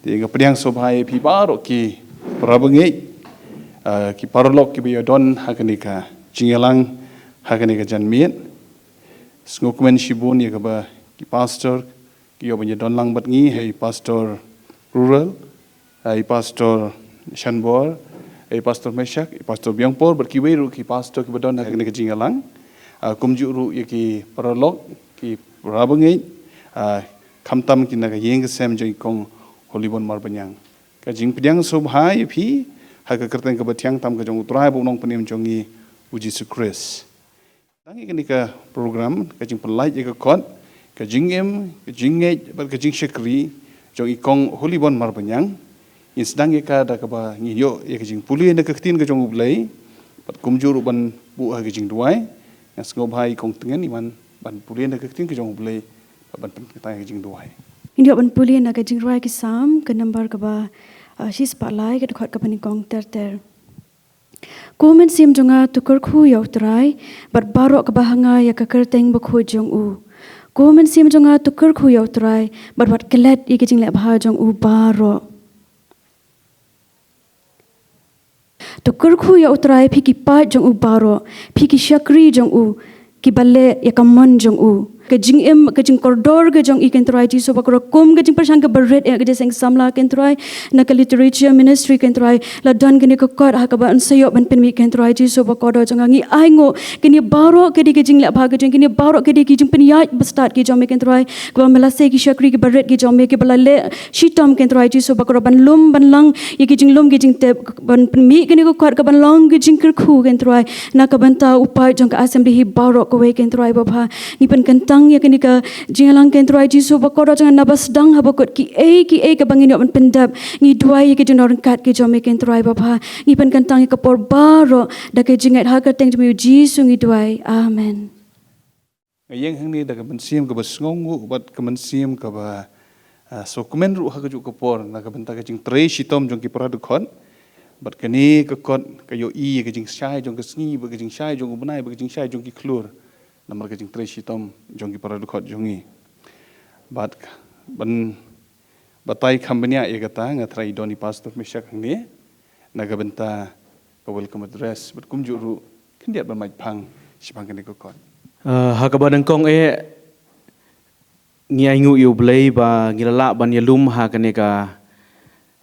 Tiga pediang sobhai pi baro ki prabengi ki parolok ki biodon hakanika jingelang hakanika janmiet sngokmen shibun ya kaba ki pastor ki obanya don lang batngi hey pastor rural hey pastor Shanbor hey pastor Meshak hey pastor Biangpor berkiweru ki pastor ki badon hakanika jingelang kumjuru ya ki parolok ki prabengi kamtam ki naga yeng sem jeng kong Holibon Marbanyang. Kajing pediang sobhai pi haka kerteng kebatiang tam kajong utrai bunong penim jongi uji sukres. Tangi kenika program kajing pelai jaga kot kajing kajing kajing syekri jong ikong Holibon Marbanyang. In sedang ika da kaba ngiyo ya kajing puli na keketin kajong ublay pat kumjur ban bu kajing duai yang sengobhai ikong tengen iman ban puli na keketin kajong ublay ban pentai kajing duai. India ban puli na kajing ruai ki sam ke number ka ba shis palai ke khot ka pani kong ter komen sim jonga tukar khu yaw trai bar baro ka bahanga ya ka kerteng ba khu jong u komen sim jonga tukar khu yaw trai bar bat kelet i kajing le bha jong u baro tukar khu yaw trai phi ki pa jong u baro phi ki shakri jong u ki balle ya kamon jong u kajing kajing koridor kajong ikan terai ji soba koro kum kajing persang ke berat ya kajing seng samla kan terai nak literature ministry kan terai la dan kini kokot hakaba ansayok ban penmi kan terai ji soba kodo jangan ngi aingo kini baro kedi kajing la bha kajing kini baro kedi kajing penyat bestat ki jom kan terai kwa melase ki syakri ki berat ki jom ki balale shitam kan terai ji soba koro ban lum ban lang ya kajing lum kajing te ban penmi kini kokot ka ban long kajing kerku kan terai nak banta upai jong ka assembly hi baro ko we kan terai bapa ni pen kentang ya kini ka jingalang kan terai jisu bakora jangan nabas dang habakot ki e ka bangin yo pendap ngi duai ki jong orang kat ki jome kan terai bapa ni pen kantang ka por baro da ke jingat ha ka teng jome jisu ngi duai amen yang hang ni da ka bensim ka basngongu bat ka bensim ka ba so komen ru ha ka ju ka por na ka benta ka jing tre shitom jong ki paradu khon bat kani ka kot ka yo i ka jing shai jong ka sngi ba ka jing shai jong bunai ba ka jing shai jong ki klur namar kajing treshi tom jongi para dukot jongi bat ban batai kambanya ya kata ngatrai doni pastor Meshak ni naga benta ka welcome address bat kumjuru kendiat ban mai phang sipang kene kokot hakaban kong ngiaingu yu blai ba ngilala ban yalum ha kane ka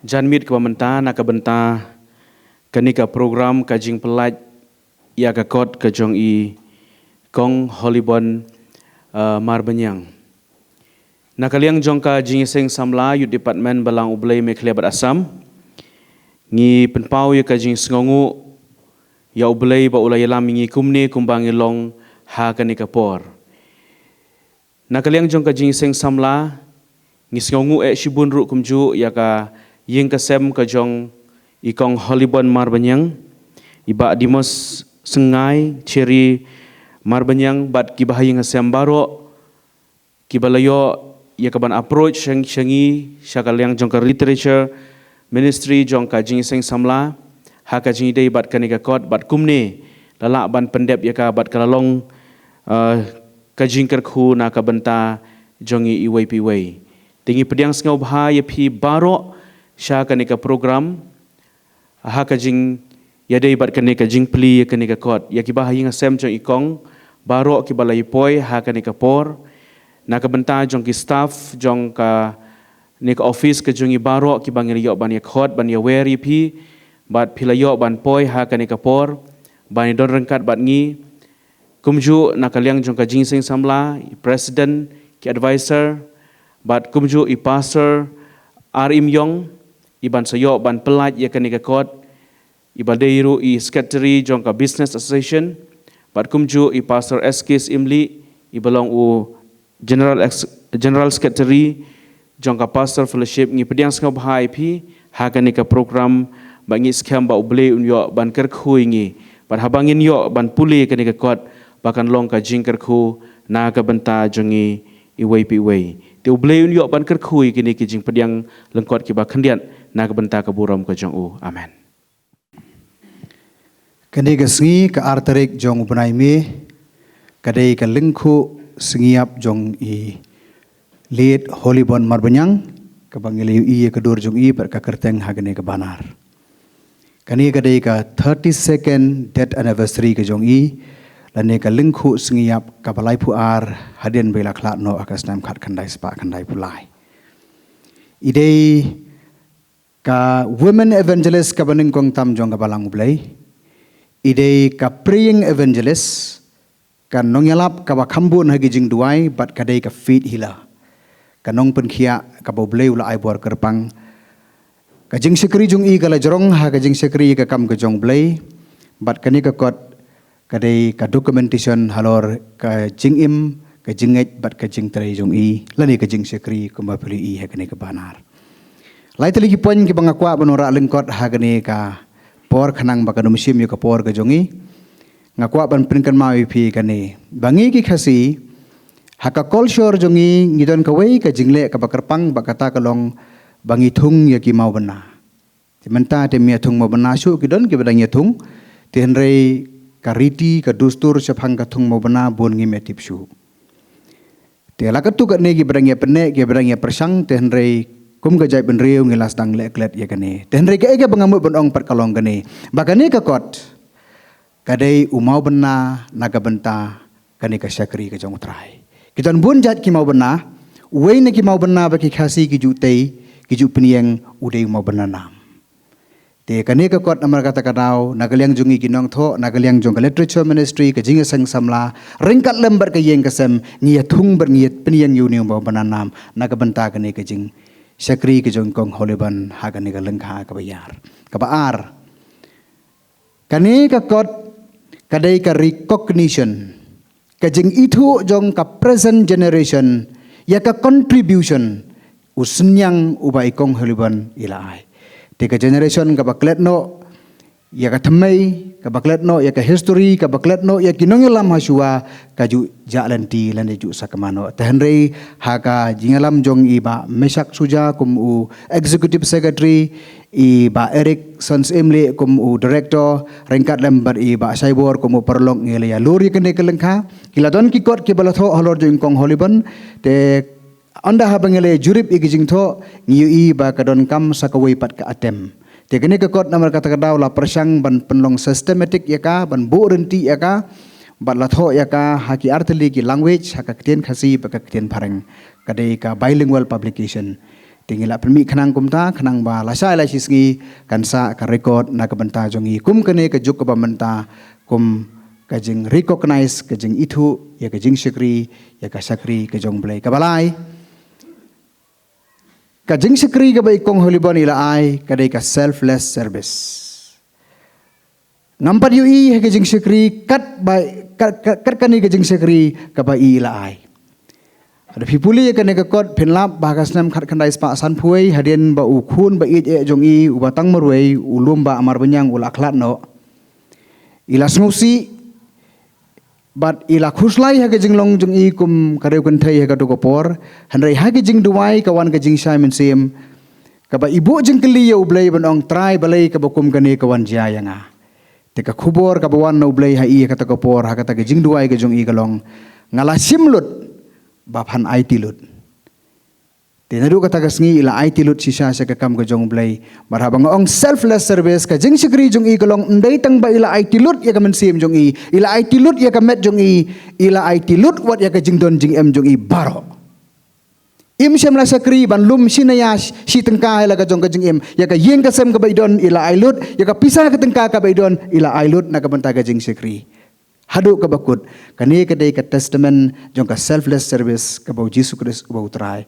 janmit ka menta naka benta kane ka program kajing pelaj ya ka kot ka jong i kong Holibon Marbanyang. Nakaliang jongka jingiseng samla yu department balang ublay mekhlia bat asam. Ngi penpau ya ka jing sngongu ya ublay ba ulay lam ngi kumne kumbangi long ha kani kapor. Nakaliang jongka jingiseng samla ngi sngongu shibun ru kumju ya ka ying kasem ka jong ikong Holibon Marbanyang. Iba dimos sengai ceri Marbanyang bat kibahayang sembaro kibalayo ya kaban approach shangi syakaliang jongka literature ministry jongka jingiseng samla haka jingi dei bat kanika kot bat kumne lala ban pendep ya ka bat kalalong kajing kerku na ka benta jongi iwaypi way tingi pediang sngau bha ya pi baro sya kanika program haka jing ya dei bat kanika jing pli ya kanika kot ya kibahayang sem jong ikong baro ki balai poi ha ka ni kapor na ka benta jong ki staff jong ka ni ka office ka jongi baro ki bangir yo ban ya khot ban ya weri pi bat philayo ban poi ha ka ni kapor ban don rengkat bat ngi kumju na ka liang jong ka jingseng samla president ki advisor bat kumju i pastor Arim Yong iban sayo ban pelaj ya ka ni ka khot ibadeiru i secretary jong ka business association bat kumju i pastor Eskis Imli i belong u general secretary jongka pastor fellowship ngi pediang skau bhai pi ha ka ni ka program bangi skam ba uble unyo ban kerkhu ngi ban habangin yo ban puli ka ni ka kot bakan long ka jingker khu na ka benta jongi i wei pi wei te uble unyo ban kerkhu kini ki jing pediang lengkot ki ba khendian na ka benta ka buram ka jong u amen. Kani ka sengi ka artarik jong bunai mi kadai ka lengku sengiap jong i lead Holibon Marbanyang kabangile i kadur jong i per kakerteng hagane ka banar. Kani kadai ka 32nd death anniversary ka jong i lane ka lingkhu sngiyap ka balai puar hadin bela khlat no akas nam khat khandai spa khandai pulai. Idei ka women evangelist ka baning kong tam jong ka balang ublay. Idei ka praying evangelist ka nongyalap ka bakambun hagi jing duai bat kadai ka feed hila. Ka nong penkhia ka boblay ula ai bor kerpang. Ka jing sekri jong i kala jorong ha ka jing sekri ka kam ka jong blay bat kani ka kot kadai ka documentation halor ka jing im ka jinget bat ka jing trai jong i lani ka jing sekri kuma pili i ha kani ka banar. Lai tali ki poin ki bangakwa banora lengkot ha kani ka por khanang baka musim yo ka por ka jong i ngakwa ban prinkan ma pi kani bangi ki khasi ha ka culture jong i ngidon ka wei ka jingle ka bakarpang bakata ka long bangi thung ya ki mau bana ti menta te mia thung mau bana su ki don ki badang ya thung ti henrei ka riti ka dustur chaphang ka thung mau bana bon ngi metip su te la ka tu ka ne ki badang ya penne ki badang ya persang te henrei kum ka jai ben riu ngi las dang le klet ya kane te henrei ka ege bangamu bon ong pat kalong kane bakane ka kot kadai umau bana naga benta kane ka syakri ka jong trai kitan bun jat ki mau bana wei ne ki mau bana ba ki khasi ki jutei kiju peniang udai mau benanam. Te kane ka kot namar kata kadau nagaliang jungi kinong tho nagaliang jong literature ministry ka jinga sang samla ringkat lembar ka yeng kasem ngia thung ber ngia peniang yuni mau benanam nagabenta kane ka jing syakri ka jong kong holiban ha kane ka lengkha ka bayar ka baar kane ka kot kadai ka recognition ka jing itu jong ka present generation ya ka contribution usenyang ubai kong holiban ilai. Teka generation ka baklet no ya ka thamai ka baklet no ya ka history ka baklet no ya kinongelam hasua ka ju jalanti lan ju sakamano. Tahenrei ha ka jingalam jong iba mesak suja kum u executive secretary iba Eric Sons Emily kum u director rengkat lembar iba Saibor kum u perlong ngele ya lori kene kelengka kiladon ki kot ki balatho halor jong kong holiban te anda habangele jurip igijing tho ngiu i ba kadon kam sakawai pat ka atem te kene ka kot namar kata kadau la persang ban penlong systematic ya ka ban bo renti ya ka bat la tho ya ka haki arteli ki language haka ktien khasi ba ka ktien pareng kadai ka bilingual publication tingila permi khanang kumta khanang ba la sai la sisngi kansa ka record na ka banta jongi kum kene ka juk ka banta kum kajing recognize kajing itu ya kajing syakri ya ka syakri ka jong blai ka balai kajing syakri ka bai kong holiban ila ai kadai ka selfless service ngampar ui kajing syakri kat bai kat kani kajing syakri ka bai ila ai ada pipuli ka ne ka kot phenlap bagas nam khat khandai spa san phuai hadien ba u khun ba i jong i u batang marwei ulum ba amar benyang ul akhlat no ila smusi but ila khuslai ha jing long jung i kum kareu kan thai ha to kopor hanrei ha jing duai kawan ka jing Simon sim ka ba ibu jing kli ya ublei banong trai balai ka bokum kane kawan jia yanga te ka khubor ka bawan no ublei ha i ka to kopor ha ka ta jing duai ka jung i kalong ngala simlut baphan IT lut te naru ka ta ngi ila IT lut sisa sa ka kam ka jong ublei marhabang ong selfless service ka jing sikri jung i kalong ndai tang ba ila IT lut ya ka men sim jung i ila IT lut ya ka met jung i ila IT lut wat ya ka jing don jing em jung i baro im sem la sakri ban lum sinaya si tengka ila ka jong ka jing em ya ka yeng ka sem ka baidon ila ai lut ya ka pisah ka tengka ka baidon ila ai lut na ka banta ka jing sikri hadu ka bakut kani ka dei ka testament jong ka selfless service ka bau Jesus Christ bau trai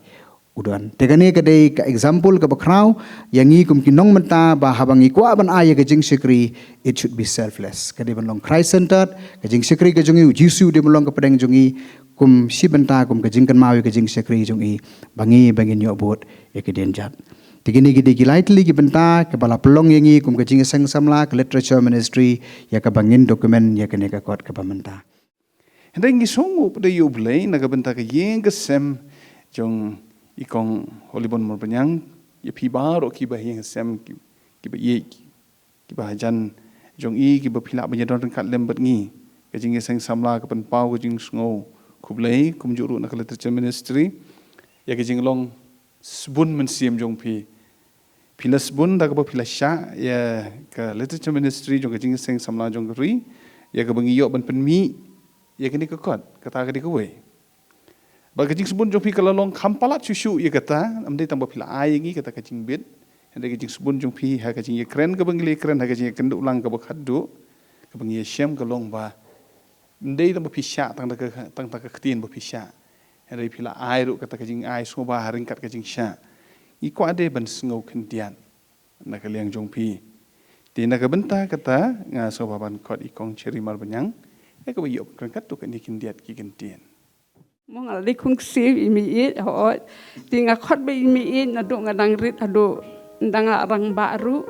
udan tegani ka dei ka example ka bakrau yangi kum kinong menta ba habangi kwa ban aya ka jing sikri it should be selfless ka dei ban long Christ centered ka jing sikri ka jongi Jesus de long ka pedeng jongi kum si benta kum ka jing kan mawi ka jing sikri jongi bangi bangin yo bot e ka denjat tegini ki dei ki lightly ki benta ka bala pelong yangi kum ka jing sang samla ka literature ministry ya ka bangin dokumen ya ka ne ka kot ka pamenta hendengi songo pada yo blai naga benta ka yeng ka sem jong ikong holibon morpenyang ya pibaro ki ba yeng sem ki ba ye ki ba jan jong i ki ba phila ba yadon kat lembat ngi ka jing sang samla ka pan pau ka jing sngo kublai kum juru na ka literature ministry ya ka jing long sebun mensiam jong pila sebun dah ke pila sya ya ke literature ministry jong ke jing seng samla jong ri ya ke bangiyok ban penmi ya ke ni ke kot kata ke di ke we ba ke jing sebun jong kalau long kampalat susu ya kata amde tambah pila ai ngi kata ke jing bit ande ke jing sebun jong ha ke jing ya keren ke bangli keren ha ke jing kenduk lang ke khaddu ke bangi syam ke long ba ndai tambah pisya tang tak ketin ba pisya hari pila ai ru kata kajing ai so ba haringkat kajing sya i ko ade ban sngau kendian na kaliang jong pi ti na ka benta kata nga so ba ban kot i kong cheri mar banyang e ko yo kan kat tu kan ni kendiat ki kentien mo nga li kung si imi it ho ti nga khot be imi it na do nga dang rit ado ndang arang baru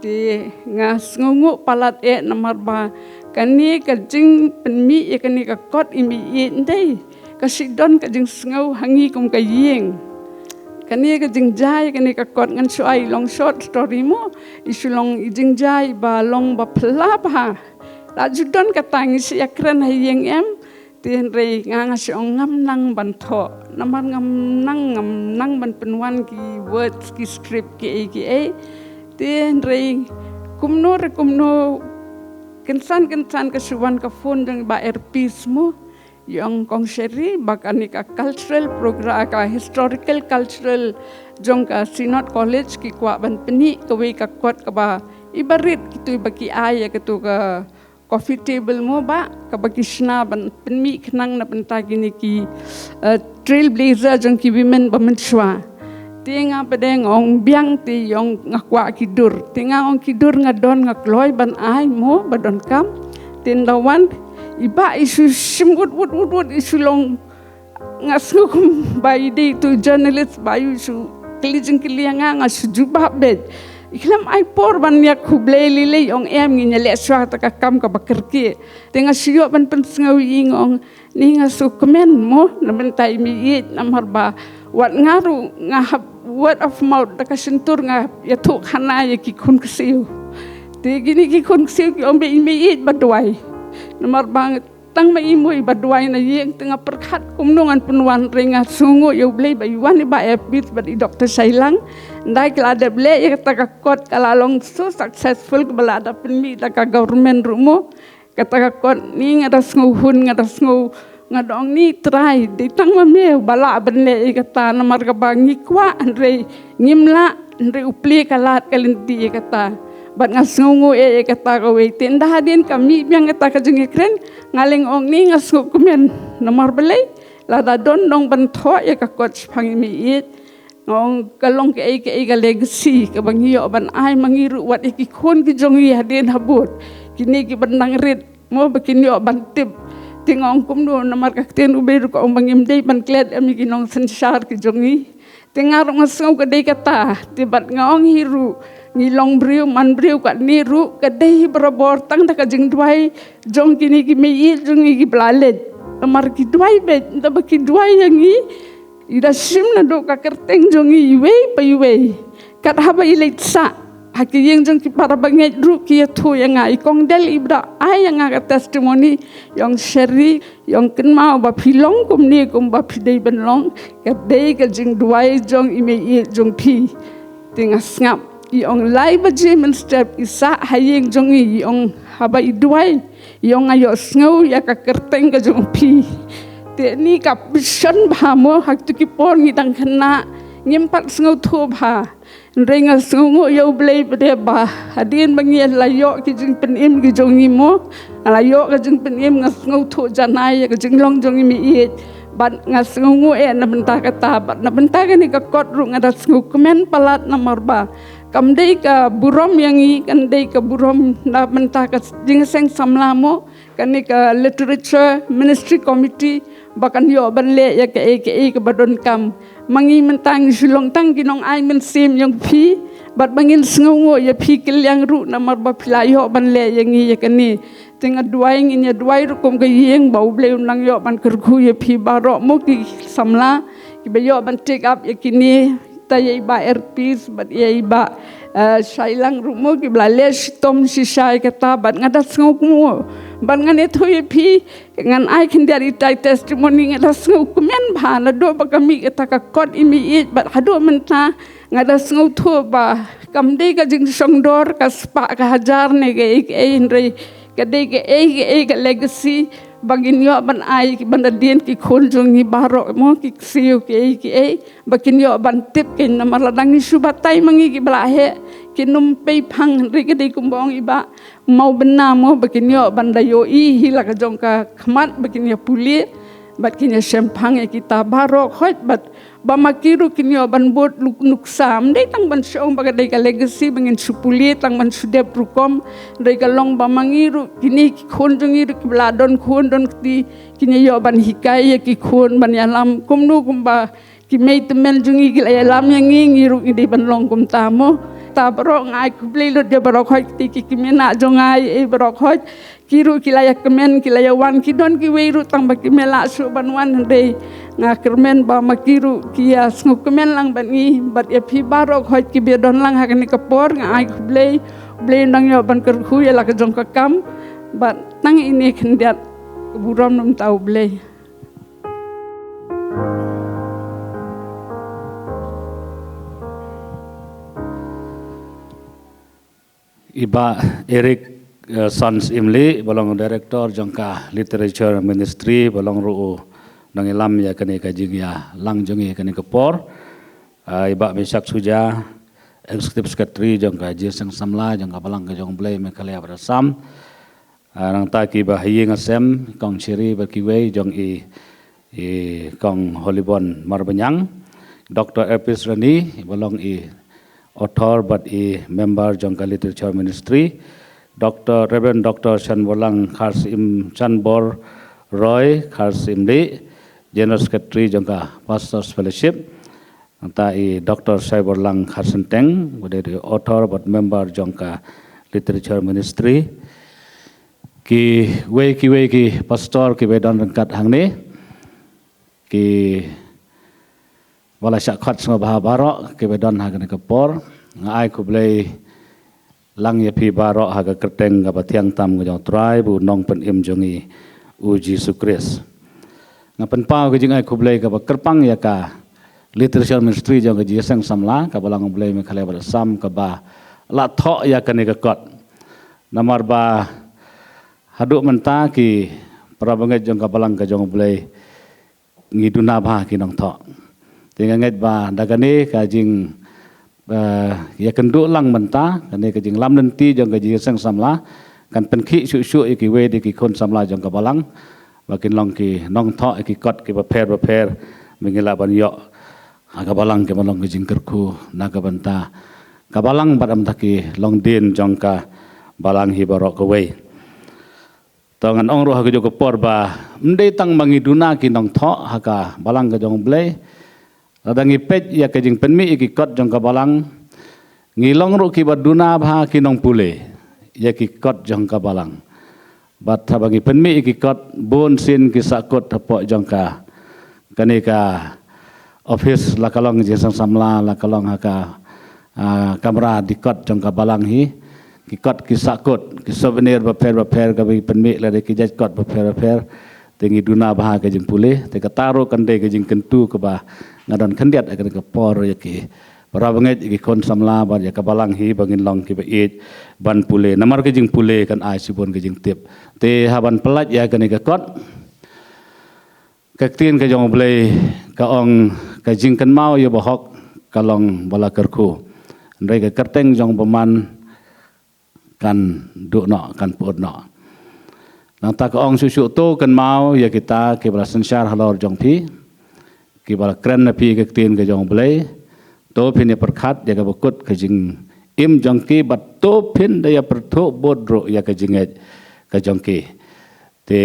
ti nga sngungu palat e namar ba kani ka jing penmi e kani ka kot imi it ndai kasidon ka jing sngau hangi kum ka yeng kani ka jing jai kani ka kot ngan suai long short story mo isulong jing jai ba long ba phla ba la judon ka tangi si akran hayeng em tin re nga si ngam nang ban tho namar ngam nang ban penwan ki words ki script ki tin re kumno kensan ka suwan ka phone jang ba earpiece mo yang kong seri bakani ka cultural program ka historical cultural jong ka Synod College ki kwa ban peni kawe ka kot ka ba ibarit kitu baki aya kitu ka coffee table mo ba ka baki sna ban penmi khnang na benta gini ki trailblazer jong ki women ba menchwa tinga pedeng ong biang ti yong ngakwa kidur tinga ong kidur ngadon ngakloi ban ai mo badon kam tindawan iba isu simut wut isu long ngasu bai di tu journalist bayu isu kelijing kilianga ngasu jubah bed iklam ai por ban yak hublei lile ong em ngi nyale swa ta ka kam ka bakerki tenga siyo ban pen ngawi ngong ni ngasu komen mo na bentai mi it namar ba wat ngaru ngahap word of mouth ta ka sentur nga ya tu khana ya ki kun kesiu ti gini ki kun kesiu ki ombe mi it badwai nomor bang tang mai imui badwai na yeng tengah perkat kumnungan penuan ringa sungu yo blei bayuan ba ebit bad Dr. Sailang ndai kelada blei ya kata kot kalalong so successful kebalada penmi ta ka government rumo kata kot ni ngadas nguhun ngadas ngu ngadong ni try di tang mame bala benle kata nomor ka bangi kwa andre ngimla andre upli kalat kalinti kata bat ngasungu kata ko waitin dahadin kami yang kata ka jeng kren ngaling ong ni ngasu kumen nomor belai lada don dong bentho ya ka coach phangi mi it ngong kalong ke legacy ka bangiyo ban ai mangiru wat iki khon ki jongi hadin habut kini ki benang rit mo bakinyo bantip tingong kumno nomor ka ten uberu ko bangim dei ban klet ami kinong sensar ki jongi tingar ngasu ka dei kata tibat ngong hiru ngilong briu man briu kat niru kadai berabor tang tak jeng duai jong kini ki mei jong ki blalet amar ki duai be ta baki duai yangi ida sim na do ka kerteng jong iwe pa iwe kat haba iletsa haki yeng jong ki para bangai ru ki thu yang ai kong del ibra ai yang ka testimony yang seri yang kenmau ba philong kum ni kum ba phidei ben long kadai ka jeng duai jong imei jong pi tingas ngap iong lai bajimen step isa hayeng jongi iong haba iduai iong ayo sngo ya ka kerteng ka jong pi te ni ka pison ba mo hak tu ki por ngi dang khana ngimpat sngo thu ba renga sngo yo blei bede ba hadin bangi layo ki jing penim ki jongi mo layo ka jing penim sngo thu janai ka jing long jongi mi i bat ngasngu na benta kata bat na benta ni ka kot ru ngada sngu kemen palat nomor ba kamdei ka burom yang i kandei ka burom na benta ka jingseng samlamo kani ka literature ministry committee bakan yo banle ya ke badon kam mangi mentang sulong tang kinong ai men sim yang pi bat bangin sngungo ya pi kel yang ru namar ba playo banle yang i ya kani tinga duaing inya duai rukum ka yeng bau ble unang yo ban kerku ya pi barok mo ki samla ki bayo ban take up ya kini ya iba erpis bat ya iba Sailang rumo ki blale tom si sai kata bat ngadat ngok mo ban ngan itu pi ngan ai kin dari tai testimoni ngada sngau kemen ba la do ba kami kita ka kot imi it bat hado menta ngada sngau thu ba kam de ka jing songdor ka spa ka hajar ne ge re ka de ge legacy bagin yo ban ai ban dien ki khon jong ni baro mo ki siu ki bakin yo ban tip kin na maladang ni subatai mangi ki blahe ki num pe phang ri ke de kumbong iba mau bena mo bakin yo ban dayo I hila ka jong ka khmat bakin yo puli bakin yo sempang kita baro khot bat ba makiru kin yo ban bot luk sam de tang ban song ba de ka legacy bangin supuli tang ban sude prukom de ka long ba mangiru kini ki khon jong ir ki bladon khon don ti kini yo ban hikai ki khon ban yalam kumnu kumba ki mei temen jong I ki yalam yang ngiru di ban long kum tamo ta bro ngai ku ble lu de bro khot ti ki mena jong ai bro khot kiru kilaya kemen kilaya wan kidon ki weiru tang ba ki mela su ban wan de nga kermen ba makiru kia sngu kemen lang ban ngi bat ya phi baro khot ki be don lang ha ni kapor nga ai ble nang yo ban ker khu ya la ka jong ka kam bat tang ini khendiat buram num tau ble Iba Eric Sons Imli balong director jongka literature ministry balong ruu nang ilam ya kani kajing ya lang jongi kani kapor iba Mesak Suja executive secretary jongka Jeseng Samla jongka balang ka jong blay mekalia berasam nang ta ki ba hiyeng asem kong chiri berkiwe jong I kong Holibon Marbanyang Dr. Epis Rani balong I author but member jongka literature ministry Reverend Dr. Chanbolang Kharsim Chanbor Roy Kharsim Li General Secretary jongka Pastors Fellowship anta Dr. Saiborlang Kharsim Teng the author but member jongka literature ministry ki pastor ki bedon rengkat hangni ki wala syakhat semua baha barok ke bedon hagane kapor ngai ku blei lang ya pi barok haga kerteng ga batiang tam ga jong trai bu nong pen im jongi uji sukris ngapen pau ga jingai ku blei ga kerpang ya ka literature ministry jong ga Jeseng Samla ka balang blei me khale bersam ka ba la tho ya kane ga kot namar ba haduk menta ki prabanget jong ka balang ka jong blei ngiduna ba ki nong tho tinggal nget ba dagane kajing ya kenduk lang menta kane kajing lam nanti jong kaji Jeseng Samla kan penki su ki we di ki kon samla jong kabalang bakin long ki nong tho ki kot ki prepare mengila ban yo kabalang ke malong kajing kerku na ka banta kabalang badam taki long din jong ka balang hi barok we tangan ong roh ka jong por ba mdei tang mangiduna ki nong tho haka balang ka jong blei Radang ipet ya kajing penmi iki kot jong kabalang ngilong ru ki baduna bha ki nong pule ya ki kot jong kabalang bat thabangi penmi iki kot bon sin ki sakot thapok jong ka kanika office la kalong Jeseng Samla la kalong haka kamera di kot jong kabalang hi ki kot ki sakot ki souvenir baper ka bi penmi la de ki jaj kot baper tengi duna bha kajing pule te kataro kande kajing kentu ke ba ngadon kandiat akan ke por ya ki parabanget ki kon samla ba ya kabalang hi bangin long ki ba it ban pule namar kajing pule kan ai sibon kajing tip te haban pelat ya kan ke kot kaktin ka jong blei ka ong kajing kan mau ya bahok kalong bala kerku ndai ka kerteng jong paman kan duk no kan put no nang tak ong susu tu kan mau ya kita ke bala sensyar halor jong pi ki bala kren na pi ke tin ke jong blei to pin ya perkhat ya ka bukut ke jing im jong ki bat to pin da ya pertho bodro ya ke jinget ke jong ki te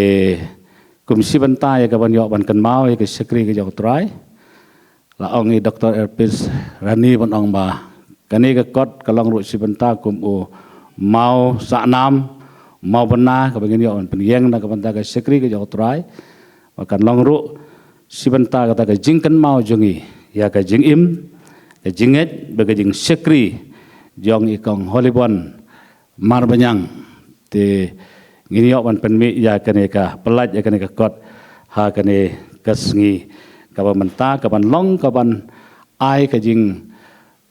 kumsi banta ya ka ban yo ban kan mau ya ke sekri ke jong trai la ong i Dr. Epis Rani ban ong ba kani ke kot kalong ru si banta kum u mau sa nam mau benar kebagian yo penyeng na kabanta ka sekri ke jong trai makan long ru sibenta kata ka jingkan mau jongi ya ka jing im ka jinget baga jing sekri jong ikong Holibon Marbanyang te Gini yok ban penmi ya kene ka pelaj ya kene ka kot ha kene kesngi ka ban menta ka ban long ka ban ai ka jing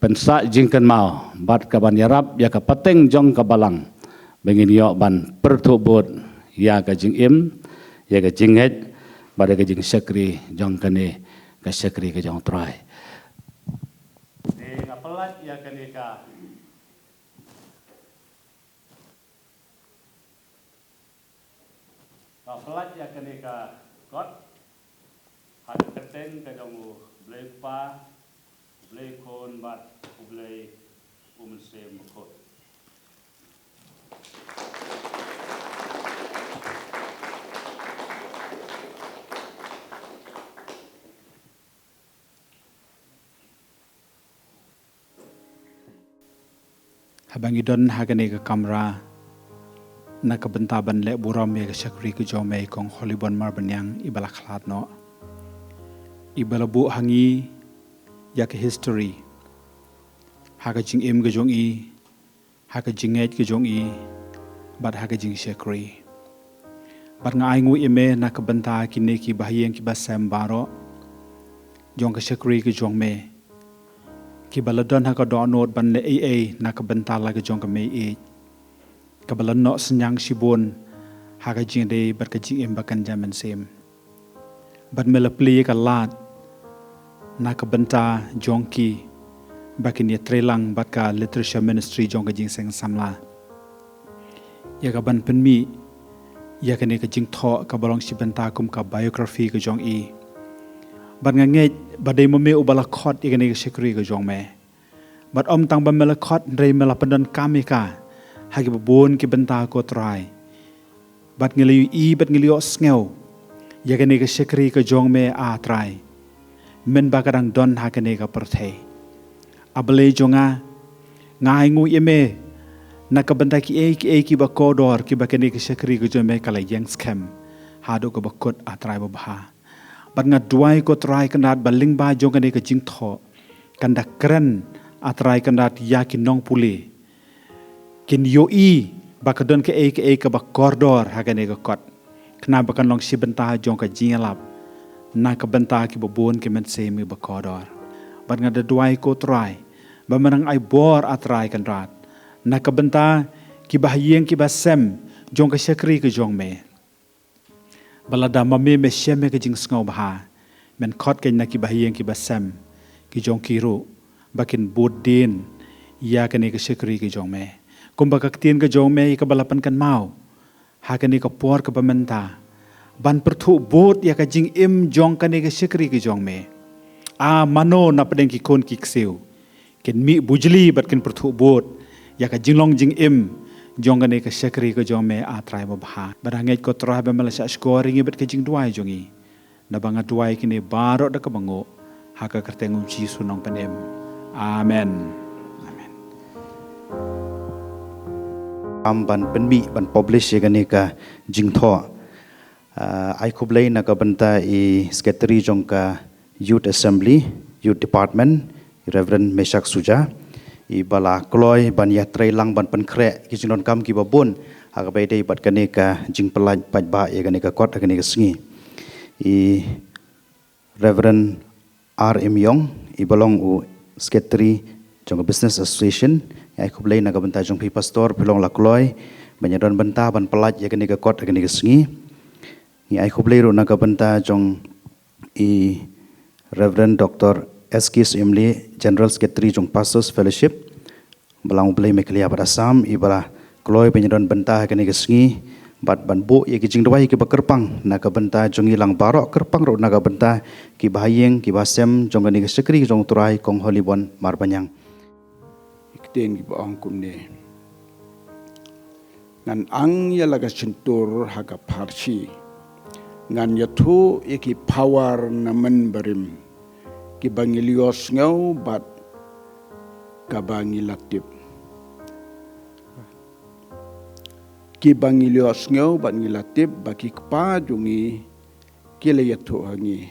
pensa jing kan mau bat ka ban yarap ya ka pateng jong ka balang bengini yok ban pertubut ya ka jing im ya ka jing het ba ka jing sekri jong kene ka sekri ka jong trai ne ka pelaj ya kene ka pelat ya kene ka kot ada keteng ka jong blai pa blai kon bat blai umse mukot Habang idon hagane ka kamera nakabentaban le buram ya syakri ku jome kong holibon mar banyang ibala khlat no ibala bu hangi ya ke history haga jing im ga jong i haga jinget ga jong i bat haga jing syakri bat ngai ngu ime nakabenta kine ki bahiyeng ki basam baro jong ka syakri ga jong me ki baladon haga do not ban le ai nakabenta la ga jong ka me e kabalan no senyang sibon haga jing de bat ka jing em bakan jaman sem bat melapli ka lat nak benta jongki bakin ya trelang bat ka literature ministry jong ka jing seng samla ya ka ban penmi ya ka ne ka jing tho ka balong si benta kum ka biography ka jong i bat nge badai mome ubala khot ya ka ne ka sekri ka jong me bat om tang ba mela khot rei mela pandan kamika hagi babon ki benta ko try bat ngeliu i bat ngeliu sngew ya gane ka sekri ka jong me a try men ba kadang don ha gane ka perthe able jonga ngai ngu yeme na ka benta ki ki ba kodor ki ba gane ka sekri ka jong me kala yang scam ha do ka bakot a try ba bha bat nga duai ko try kanat baling ba jong gane ka jing tho kanda kren a try kanat ya ki nong puli kin yo i bakadon ke ka ba koridor hagane ka kot kna bakan long si benta jong ka jingalap na ka benta ki babon ke men se mi ba koridor bat nga duai ko try ba manang ai bor atrai kan rat na ka benta ki bahyeng ki basem jong ka sekri ka jong me balada mame me sheme ka jing sngaw ba men kot ke na ki bahyeng ki basem ki jong ki ru bakin bodin ya ka ne ka sekri ka jong me kumba kaktin ka jong me ka balapan kan mau hakani ka por ka pamenta ban perthu bot ya ka jing im jong ka ne ka sekri ka jong me a mano na padeng ki kon ki kseu ken mi bujli bat ken perthu bot ya ka jinglong jing im jong ka ne ka sekri ka jong me a trai ba bha baranget ko tra ba mala sa scoring bat ka jing duai jongi na banga duai kini baro da ka bango haka kerteng uji sunong panem amen. Ban penmi ban publish ya gani ka jingtho ai khublei na ka banta I secretary jong ka youth assembly youth department Reverend Meshak Suja I bala kloy ban ya trailang ban penkre ki jinon kam ki babon aga bai dei bat gani ka jing pelaj paj ba ya gani ka kot gani ka sngi I Reverend R.M. Yong I balong u secretary jong business association ai khublei na ka banta jong pi pastor pilong lakloi banyadon banta ban pelaj ya gani ka kot gani ka sngi ni ai khublei ro na ka banta jong I Reverend Dr. S.K. Imli General Secretary jong Pastors Fellowship balang blei meklia pada sam I bala kloi banyadon banta gani ka sngi bat ban bo ya ki jing dawai ki bakerpang na ka banta jong ilang barok kerpang ro na ka banta ki bahayeng ki basem jong gani ka sekri jong turai kong holibon marbanyang den gi baong kunne ngan ang ya laga sentur haga parsi ngan ya thu iki power namen barim ki bangilios ngau bat ka bangilatip ki bangilios ngau bat ngilatip baki kpa jungi kile ya thu hangi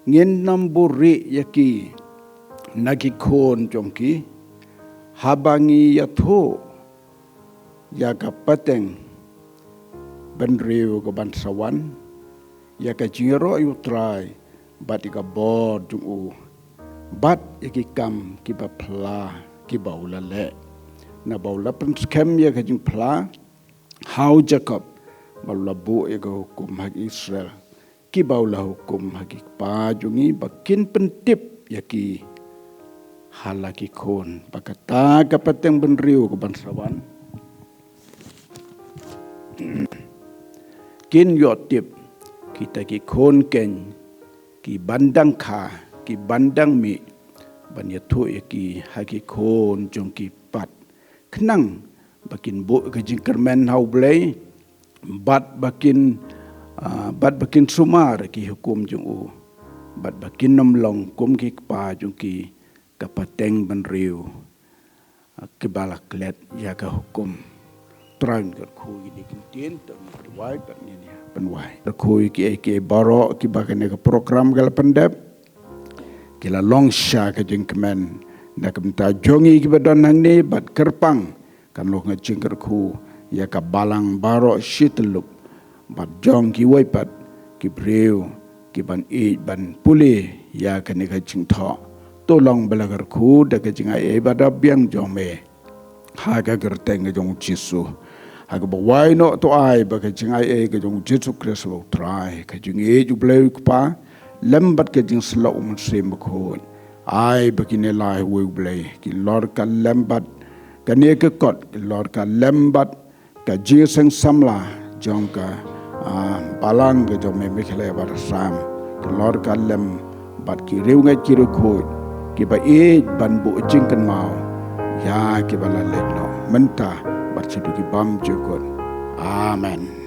ngin namburi yaki nagi khon jongki habangi yatho yaga pateng ban riu ke ban sawan ya ka jingero yu try bat ka bor jung u bat ki kam ki ba pla ki ba ulale na ba ula pen skem ya ka jing pla how Jacob baula bu ya ka hukum hak Israel ki ba ula hukum hak pa jungi bakin pentip ya ki halaki kon bakata kapateng ban riu ke ban sawan kin yotip kita ki kon ken ki bandang kha ki bandang mi ban ya thu ki haki kon jong ki pat knang bakin bu ke jing kermen hau blai bat bakin sumar ki hukum jong u bat bakin nom long kum ki pa jong ki kapateng ban riu ke balak let ya ka hukum trang ke khu ini kintien tang wai pat ni penwai khu ki baro ki bakane ke program gal pendep kila long sha ke jing kemen na kemta jongi ki badon hang ni bat kerpang kan lo ngajing ker khu ya ka balang baro shitelup bat jong ki wai pat ki breu ki ban e ban puli ya kan ka jing tho to long belagar khu da ke jing ai bada biang jong me ha ga gerteng jong jisu ha ga wai no to ai ba ke jing ai ke jong jisu Christ wo try ke jing e ju bleu pa lembat ke jing slow mun sem ko ai ba ki ne lai wo bleu ki lor ka lembat ka ne ke kot ki lor ka lembat ka ji sang samla jong ka balang ke jong me khale bar sam ki lor ka lem bat ki reu ngai ki ru ko ki ba e ban bu jing kan mau ya ki ba la let no menta bat chitu ki bam jukon amen.